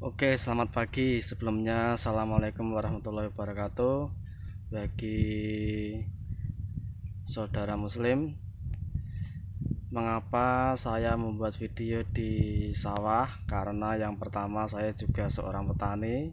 Oke, selamat pagi. Sebelumnya, assalamualaikum warahmatullahi wabarakatuh. Bagi saudara Muslim, mengapa saya membuat video di sawah? Karena yang pertama, saya juga seorang petani.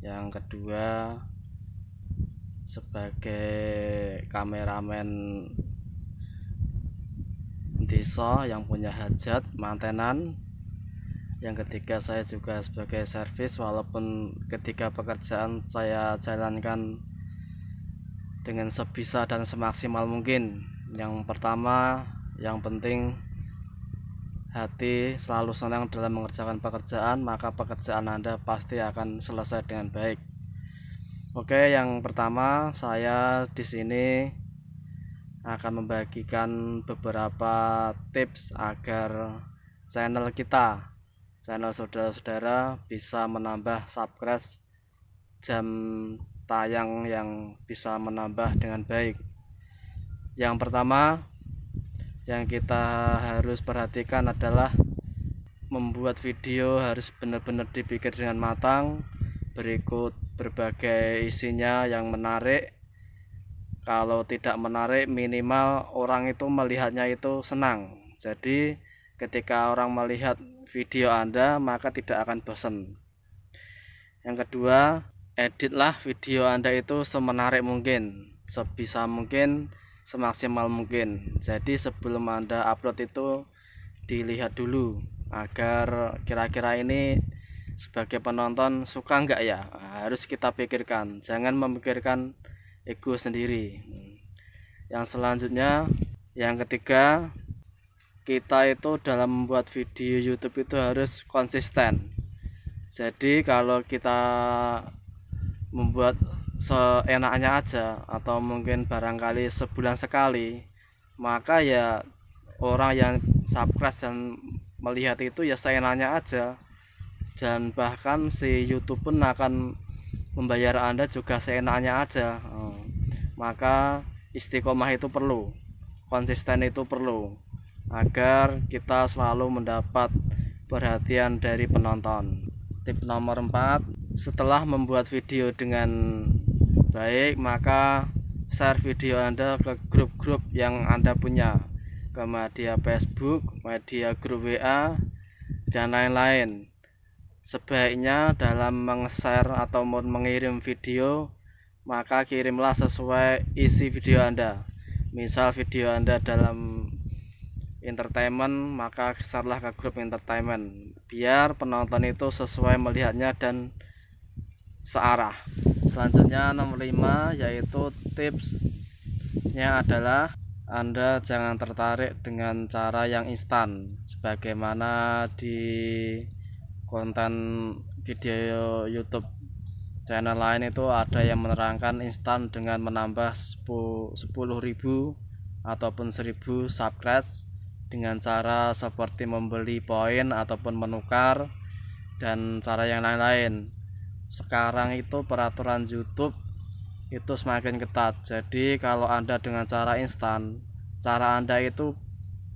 Yang kedua, sebagai kameramen desa yang punya hajat mantenan. Yang ketiga, saya juga sebagai servis, walaupun ketika pekerjaan saya jalankan dengan sebisa dan semaksimal mungkin. Yang pertama, yang penting hati selalu senang dalam mengerjakan pekerjaan, maka pekerjaan Anda pasti akan selesai dengan baik. Oke, yang pertama saya di sini akan membagikan beberapa tips agar channel saudara-saudara bisa menambah subscribe, jam tayang yang bisa menambah dengan baik. Yang pertama yang kita harus perhatikan adalah membuat video harus benar-benar dipikir dengan matang. Berikut berbagai isinya yang menarik. Kalau tidak menarik, minimal orang itu melihatnya itu senang. Jadi ketika orang melihat video Anda, maka tidak akan bosan. Yang kedua, editlah video Anda itu semenarik mungkin, sebisa mungkin, semaksimal mungkin. Jadi sebelum Anda upload itu dilihat dulu agar kira-kira ini sebagai penonton suka enggak ya. Harus kita pikirkan, jangan memikirkan ego sendiri. Yang selanjutnya, yang ketiga, kita itu dalam membuat video YouTube itu harus konsisten. Jadi kalau kita membuat seenaknya aja atau mungkin barangkali sebulan sekali, maka ya orang yang subscribe dan melihat itu ya seenaknya aja, dan bahkan si YouTube pun akan membayar Anda juga seenaknya aja. Maka istiqomah itu perlu, konsisten itu perlu, agar kita selalu mendapat perhatian dari penonton. Tip nomor 4, setelah membuat video dengan baik, maka share video Anda ke grup-grup yang Anda punya, ke media Facebook, media grup WA, dan lain-lain. Sebaiknya dalam meng-share atau mengirim video, maka kirimlah sesuai isi video Anda. Misal video Anda dalam entertainment, maka share-lah ke grup entertainment, biar penonton itu sesuai melihatnya dan searah. Selanjutnya nomor 5, yaitu tipsnya adalah Anda jangan tertarik dengan cara yang instan, sebagaimana di konten video YouTube channel lain itu ada yang menerangkan instan dengan menambah 10.000 ataupun 1.000 subscribe dengan cara seperti membeli poin ataupun menukar dan cara yang lain-lain. Sekarang itu peraturan YouTube itu semakin ketat. Jadi kalau Anda dengan cara instan, cara Anda itu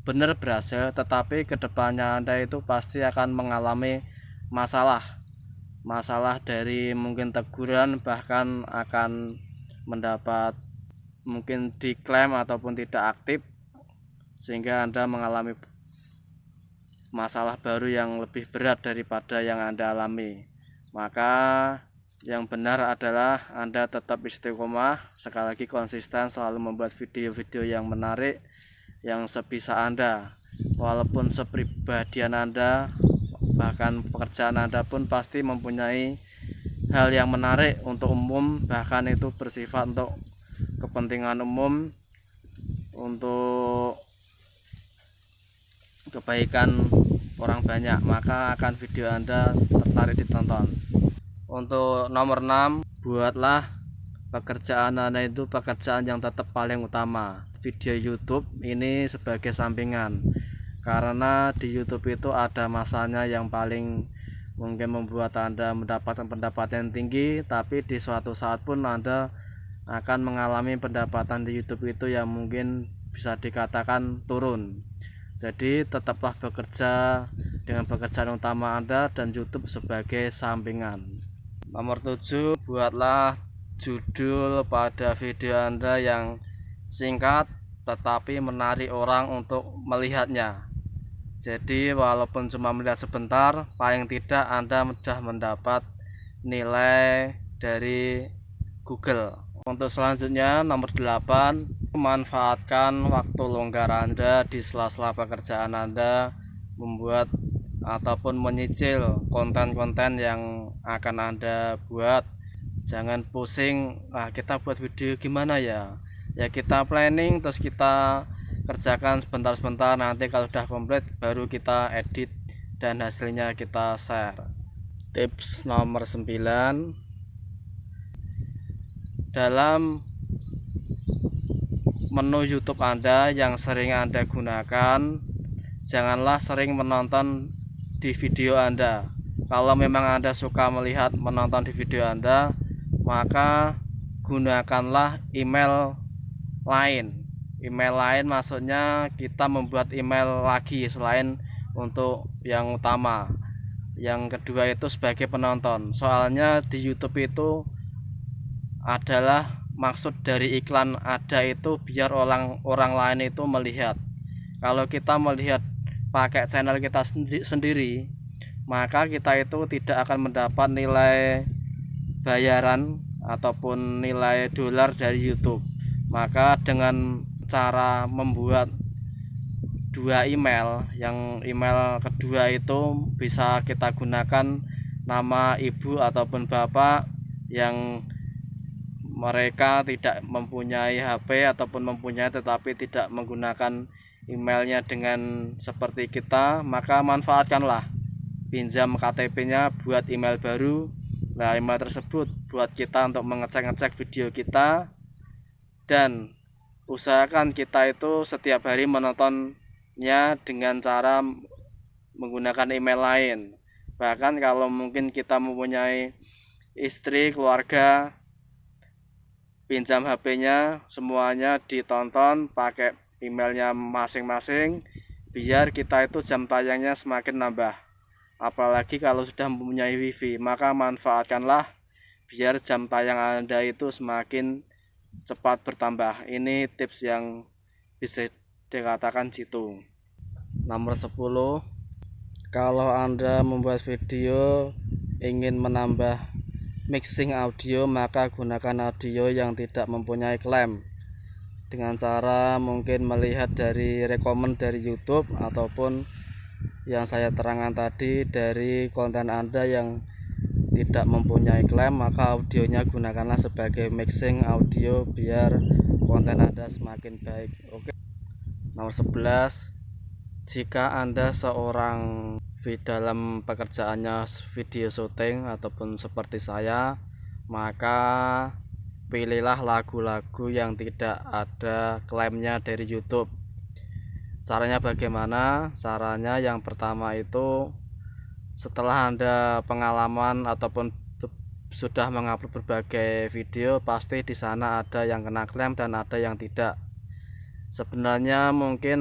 benar berhasil, tetapi kedepannya Anda itu pasti akan mengalami masalah dari mungkin teguran, bahkan akan mendapat mungkin diklaim ataupun tidak aktif, sehingga Anda mengalami masalah baru yang lebih berat daripada yang Anda alami. Maka yang benar adalah Anda tetap istiqomah, sekali lagi konsisten, selalu membuat video-video yang menarik, yang sebisa Anda. Walaupun sepribadian Anda, bahkan pekerjaan Anda pun pasti mempunyai hal yang menarik untuk umum, bahkan itu bersifat untuk kepentingan umum, untuk kebaikan orang banyak, maka akan video Anda tertarik ditonton. Untuk nomor 6, buatlah pekerjaan Anda itu pekerjaan yang tetap paling utama. Video YouTube ini sebagai sampingan, karena di YouTube itu ada masanya yang paling mungkin membuat Anda mendapatkan pendapatan tinggi, tapi di suatu saat pun Anda akan mengalami pendapatan di YouTube itu yang mungkin bisa dikatakan turun. Jadi tetaplah bekerja dengan pekerjaan utama Anda dan YouTube sebagai sampingan. Nomor 7, buatlah judul pada video Anda yang singkat tetapi menarik orang untuk melihatnya. Jadi walaupun cuma melihat sebentar, paling tidak Anda sudah mendapat nilai dari Google. Untuk selanjutnya, nomor 8, manfaatkan waktu longgar Anda di sela-sela pekerjaan Anda membuat ataupun menyicil konten-konten yang akan Anda buat. Jangan pusing, kita buat video gimana ya kita planning terus kita kerjakan sebentar-sebentar, nanti kalau sudah komplit baru kita edit dan hasilnya kita share. Tips nomor 9, dalam menu YouTube Anda yang sering Anda gunakan, janganlah sering menonton di video Anda. Kalau memang Anda suka menonton di video Anda, maka gunakanlah email lain. Email lain maksudnya kita membuat email lagi selain untuk yang utama. Yang kedua itu sebagai penonton. Soalnya di YouTube itu adalah maksud dari iklan ada itu biar orang lain itu melihat. Kalau kita melihat pakai channel kita sendiri, maka kita itu tidak akan mendapat nilai bayaran ataupun nilai dolar dari YouTube. Maka dengan cara membuat dua email, yang email kedua itu bisa kita gunakan nama ibu ataupun bapak yang mereka tidak mempunyai HP ataupun mempunyai tetapi tidak menggunakan emailnya dengan seperti kita, maka manfaatkanlah, pinjam KTP-nya buat email baru. Nah, email tersebut buat kita untuk mengecek-ngecek video kita, dan usahakan kita itu setiap hari menontonnya dengan cara menggunakan email lain. Bahkan kalau mungkin kita mempunyai istri, keluarga, pinjam HP-nya, semuanya ditonton pakai emailnya masing-masing, biar kita itu jam tayangnya semakin nambah. Apalagi kalau sudah mempunyai wifi, maka manfaatkanlah biar jam tayang Anda itu semakin cepat bertambah. Ini tips yang bisa dikatakan jitu. Nomor 10, kalau Anda membuat video ingin menambah mixing audio, maka gunakan audio yang tidak mempunyai klaim dengan cara mungkin melihat dari rekomen dari YouTube ataupun yang saya terangkan tadi dari konten Anda yang tidak mempunyai klaim, maka audionya gunakanlah sebagai mixing audio biar konten Anda semakin baik. Oke. Nomor 11, jika Anda seorang dalam pekerjaannya video syuting ataupun seperti saya, maka pilihlah lagu-lagu yang tidak ada klaimnya dari YouTube. Caranya bagaimana? Caranya yang pertama itu, setelah Anda pengalaman ataupun sudah mengupload berbagai video, pasti di sana ada yang kena klaim dan ada yang tidak. Sebenarnya mungkin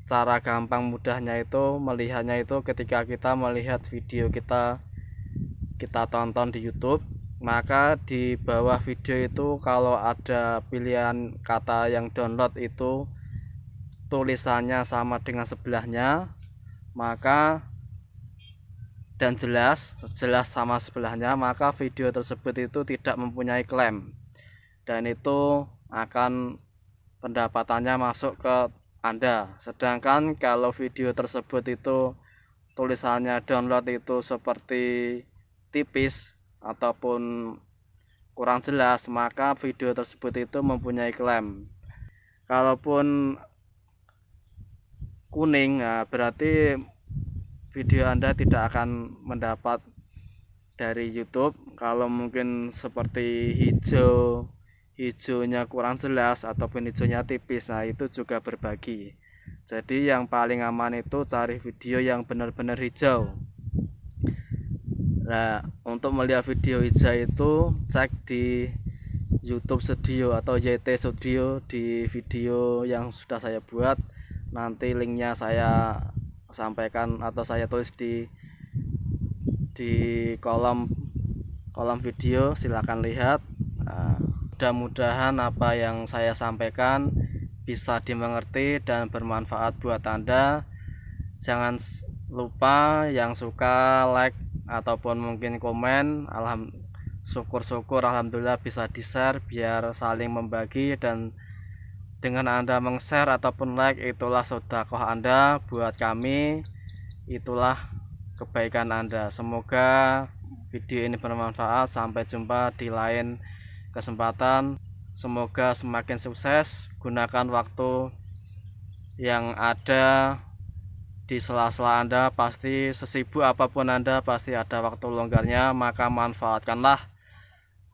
cara gampang mudahnya itu melihatnya itu ketika kita melihat video kita tonton di YouTube, maka di bawah video itu kalau ada pilihan kata yang download itu tulisannya sama dengan sebelahnya, maka dan jelas sama sebelahnya, maka video tersebut itu tidak mempunyai klaim dan itu akan pendapatannya masuk ke Anda. Sedangkan kalau video tersebut itu tulisannya download itu seperti tipis ataupun kurang jelas, maka video tersebut itu mempunyai klaim. Kalaupun kuning, berarti video Anda tidak akan mendapat dari YouTube. Kalau mungkin seperti hijaunya kurang jelas ataupun hijaunya tipis, itu juga berbagi. Jadi yang paling aman itu cari video yang benar-benar hijau. Nah, untuk melihat video hijau itu cek di YouTube Studio atau YT Studio di video yang sudah saya buat. Nanti linknya saya sampaikan atau saya tulis di kolom video, silakan lihat. Mudah-mudahan apa yang saya sampaikan bisa dimengerti dan bermanfaat buat Anda. Jangan lupa yang suka like ataupun mungkin komen. Syukur-syukur alhamdulillah bisa di-share biar saling membagi, dan dengan Anda meng-share ataupun like, itulah sedekah Anda buat kami, itulah kebaikan Anda. Semoga video ini bermanfaat. Sampai jumpa di lain kesempatan. Semoga semakin sukses. Gunakan waktu yang ada di sela-sela Anda. Pasti sesibuk apapun Anda, pasti ada waktu longgarnya, maka manfaatkanlah.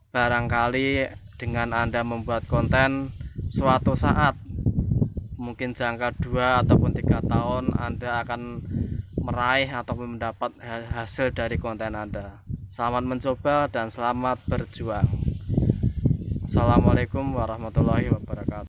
Barangkali dengan Anda membuat konten, suatu saat mungkin jangka 2 ataupun 3 tahun Anda akan meraih ataupun mendapat hasil dari konten Anda. Selamat mencoba dan selamat berjuang. Assalamualaikum warahmatullahi wabarakatuh.